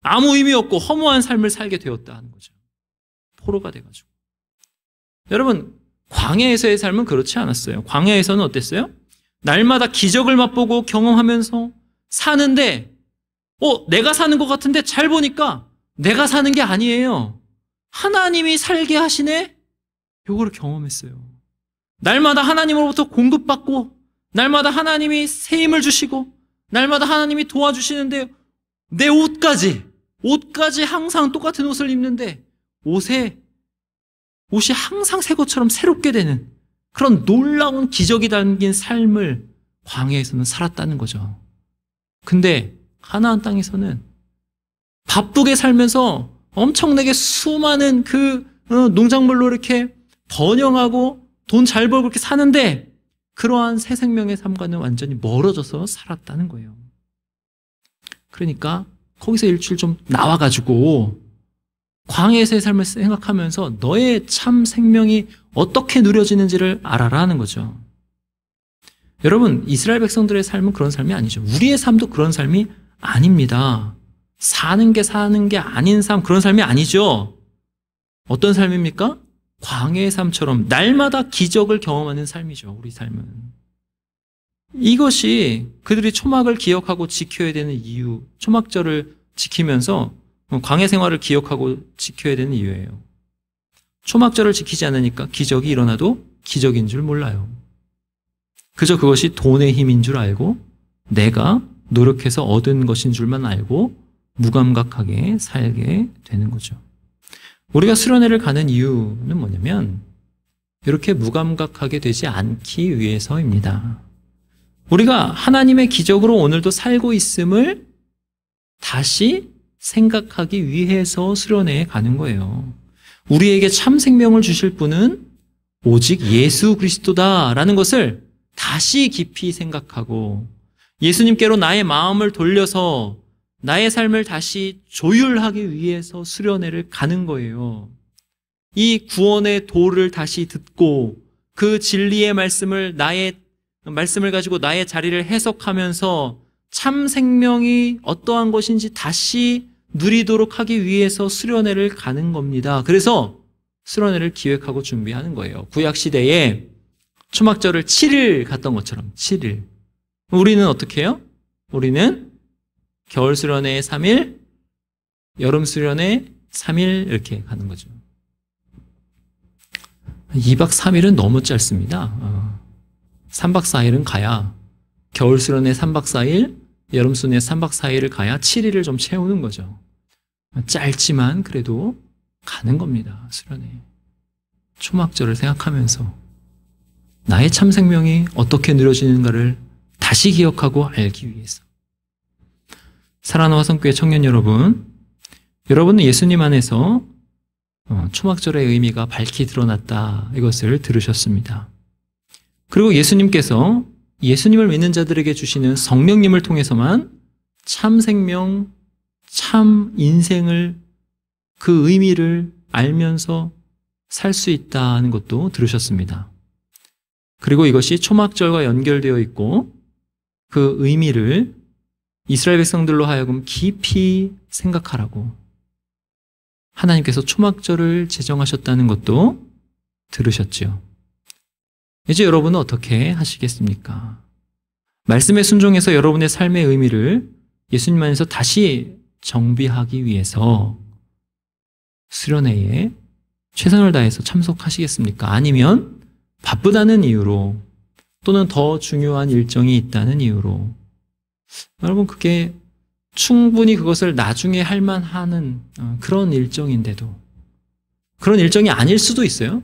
Speaker 1: 아무 의미 없고 허무한 삶을 살게 되었다 하는 거죠. 포로가 돼가지고. 여러분, 광야에서의 삶은 그렇지 않았어요. 광야에서는 어땠어요? 날마다 기적을 맛보고 경험하면서 사는데, 내가 사는 것 같은데 잘 보니까 내가 사는 게 아니에요. 하나님이 살게 하시네? 요거를 경험했어요. 날마다 하나님으로부터 공급받고, 날마다 하나님이 새 힘을 주시고, 날마다 하나님이 도와주시는데, 내 옷까지 항상 똑같은 옷을 입는데, 옷이 항상 새 것처럼 새롭게 되는 그런 놀라운 기적이 담긴 삶을 광야에서는 살았다는 거죠. 근데 가나안 땅에서는 바쁘게 살면서 엄청나게 수많은 그 농작물로 이렇게 번영하고 돈 잘 벌고 이렇게 사는데 그러한 새 생명의 삶과는 완전히 멀어져서 살았다는 거예요. 그러니까 거기서 일주일 좀 나와가지고 광야에서의 삶을 생각하면서 너의 참 생명이 어떻게 누려지는지를 알아라 하는 거죠. 여러분, 이스라엘 백성들의 삶은 그런 삶이 아니죠. 우리의 삶도 그런 삶이 아닙니다. 사는 게 아닌 삶, 그런 삶이 아니죠. 어떤 삶입니까? 광야의 삶처럼 날마다 기적을 경험하는 삶이죠. 우리 삶은. 이것이 그들이 초막을 기억하고 지켜야 되는 이유, 초막절을 지키면서 광야 생활을 기억하고 지켜야 되는 이유예요. 초막절을 지키지 않으니까 기적이 일어나도 기적인 줄 몰라요. 그저 그것이 돈의 힘인 줄 알고 내가 노력해서 얻은 것인 줄만 알고 무감각하게 살게 되는 거죠. 우리가 수련회를 가는 이유는 뭐냐면 이렇게 무감각하게 되지 않기 위해서입니다. 우리가 하나님의 기적으로 오늘도 살고 있음을 다시 생각하기 위해서 수련회에 가는 거예요. 우리에게 참 생명을 주실 분은 오직 예수 그리스도다라는 것을 다시 깊이 생각하고 예수님께로 나의 마음을 돌려서 나의 삶을 다시 조율하기 위해서 수련회를 가는 거예요. 이 구원의 도를 다시 듣고 그 진리의 말씀을 가지고 나의 자리를 해석하면서 참 생명이 어떠한 것인지 다시 누리도록 하기 위해서 수련회를 가는 겁니다. 그래서 수련회를 기획하고 준비하는 거예요. 구약시대에 초막절을 7일 갔던 것처럼 7일. 우리는 어떻게 해요? 우리는 겨울 수련회 3일, 여름 수련회 3일 이렇게 가는 거죠. 2박 3일은 너무 짧습니다. 3박 4일은 가야 겨울 수련회 3박 4일, 여름 수련회 3박 4일을 가야 7일을 좀 채우는 거죠. 짧지만 그래도 가는 겁니다. 수련회. 초막절을 생각하면서 나의 참 생명이 어떻게 누려지는가를 다시 기억하고 알기 위해서. 사랑하는 화성교회 청년 여러분, 여러분은 예수님 안에서 초막절의 의미가 밝히 드러났다, 이것을 들으셨습니다. 그리고 예수님께서 예수님을 믿는 자들에게 주시는 성령님을 통해서만 참 생명, 참 인생을, 그 의미를 알면서 살 수 있다는 것도 들으셨습니다. 그리고 이것이 초막절과 연결되어 있고 그 의미를 이스라엘 백성들로 하여금 깊이 생각하라고 하나님께서 초막절을 제정하셨다는 것도 들으셨죠. 이제 여러분은 어떻게 하시겠습니까? 말씀에 순종해서 여러분의 삶의 의미를 예수님 안에서 다시 정비하기 위해서 수련회에 최선을 다해서 참석하시겠습니까? 아니면 바쁘다는 이유로 또는 더 중요한 일정이 있다는 이유로, 여러분 그게 충분히 그것을 나중에 할 만하는 그런 일정인데도, 그런 일정이 아닐 수도 있어요.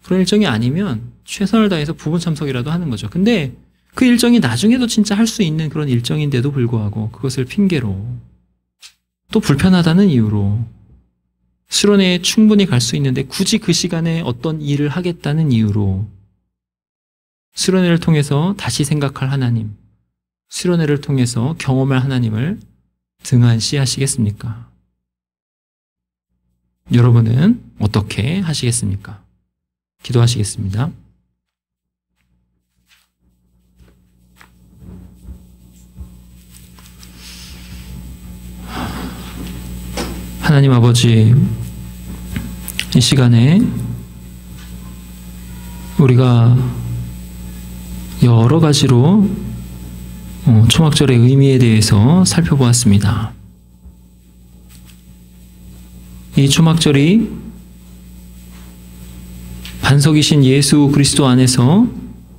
Speaker 1: 그런 일정이 아니면 최선을 다해서 부분 참석이라도 하는 거죠. 근데 그 일정이 나중에도 진짜 할 수 있는 그런 일정인데도 불구하고 그것을 핑계로, 또 불편하다는 이유로 수련회에 충분히 갈 수 있는데 굳이 그 시간에 어떤 일을 하겠다는 이유로 수련회를 통해서 다시 생각할 하나님, 수련회를 통해서 경험할 하나님을 등한시하시겠습니까? 여러분은 어떻게 하시겠습니까? 기도하시겠습니다. 하나님 아버지, 이 시간에 우리가 여러 가지로 초막절의 의미에 대해서 살펴보았습니다. 이 초막절이 반석이신 예수 그리스도 안에서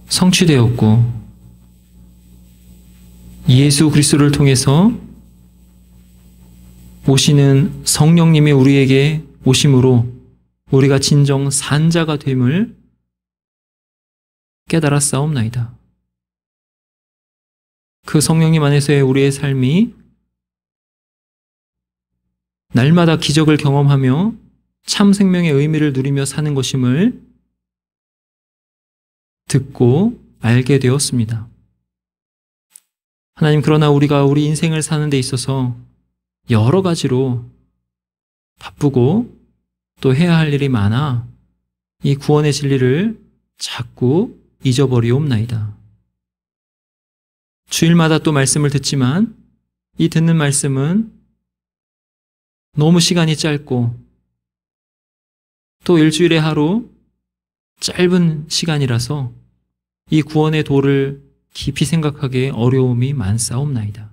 Speaker 1: 성취되었고, 예수 그리스도를 통해서 오시는 성령님의 우리에게 오심으로 우리가 진정 산자가 됨을 깨달았사옵나이다. 그 성령님 안에서의 우리의 삶이 날마다 기적을 경험하며 참 생명의 의미를 누리며 사는 것임을 듣고 알게 되었습니다. 하나님, 그러나 우리가 우리 인생을 사는 데 있어서 여러 가지로 바쁘고 또 해야 할 일이 많아 이 구원의 진리를 자꾸 잊어버리옵나이다. 주일마다 또 말씀을 듣지만 이 듣는 말씀은 너무 시간이 짧고 또 일주일에 하루 짧은 시간이라서 이 구원의 도를 깊이 생각하기에 어려움이 많사옵나이다.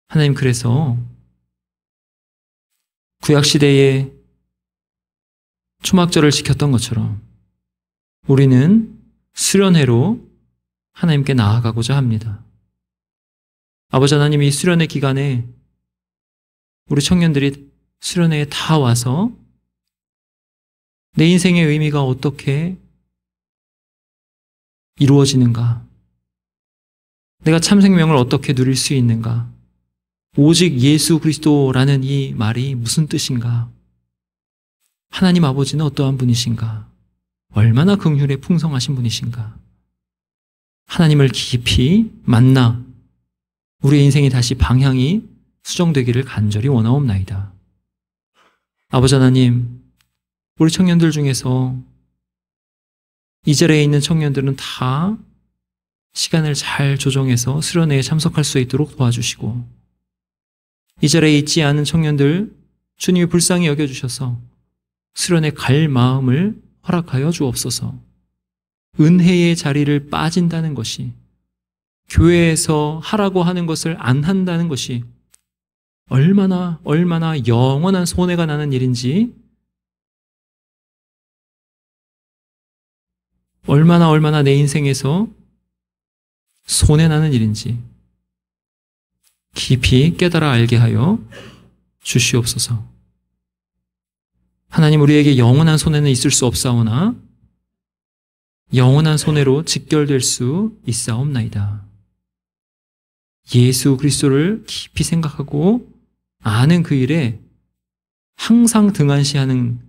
Speaker 1: 하나님, 그래서 구약시대에 초막절을 지켰던 것처럼 우리는 수련회로 하나님께 나아가고자 합니다. 아버지 하나님, 이 수련회 기간에 우리 청년들이 수련회에 다 와서 내 인생의 의미가 어떻게 이루어지는가, 내가 참 생명을 어떻게 누릴 수 있는가, 오직 예수 그리스도라는 이 말이 무슨 뜻인가, 하나님 아버지는 어떠한 분이신가, 얼마나 긍휼에 풍성하신 분이신가, 하나님을 깊이 만나 우리의 인생이 다시 방향이 수정되기를 간절히 원하옵나이다. 아버지 하나님, 우리 청년들 중에서 이 자리에 있는 청년들은 다 시간을 잘 조정해서 수련회에 참석할 수 있도록 도와주시고, 이 자리에 있지 않은 청년들 주님이 불쌍히 여겨주셔서 수련회 갈 마음을 허락하여 주옵소서. 은혜의 자리를 빠진다는 것이, 교회에서 하라고 하는 것을 안 한다는 것이 얼마나 영원한 손해가 나는 일인지, 얼마나 내 인생에서 손해나는 일인지 깊이 깨달아 알게 하여 주시옵소서. 하나님, 우리에게 영원한 손해는 있을 수 없사오나 영원한 손해로 직결될 수 있사옵나이다. 예수 그리스도를 깊이 생각하고 아는 그 일에 항상 등한시하는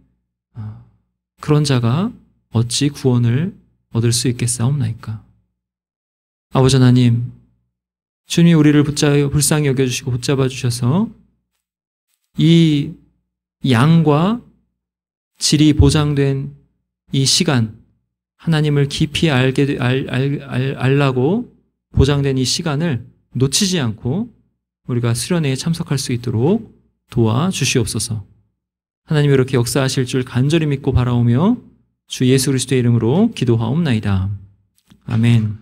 Speaker 1: 그런 자가 어찌 구원을 얻을 수 있겠사옵나이까. 아버지 하나님, 주님이 우리를 불쌍히 여겨주시고 붙잡아 주셔서 이 양과 질이 보장된 이 시간, 하나님을 깊이 알라고 보장된 이 시간을 놓치지 않고 우리가 수련회에 참석할 수 있도록 도와주시옵소서. 하나님이 이렇게 역사하실 줄 간절히 믿고 바라오며 주 예수 그리스도의 이름으로 기도하옵나이다. 아멘.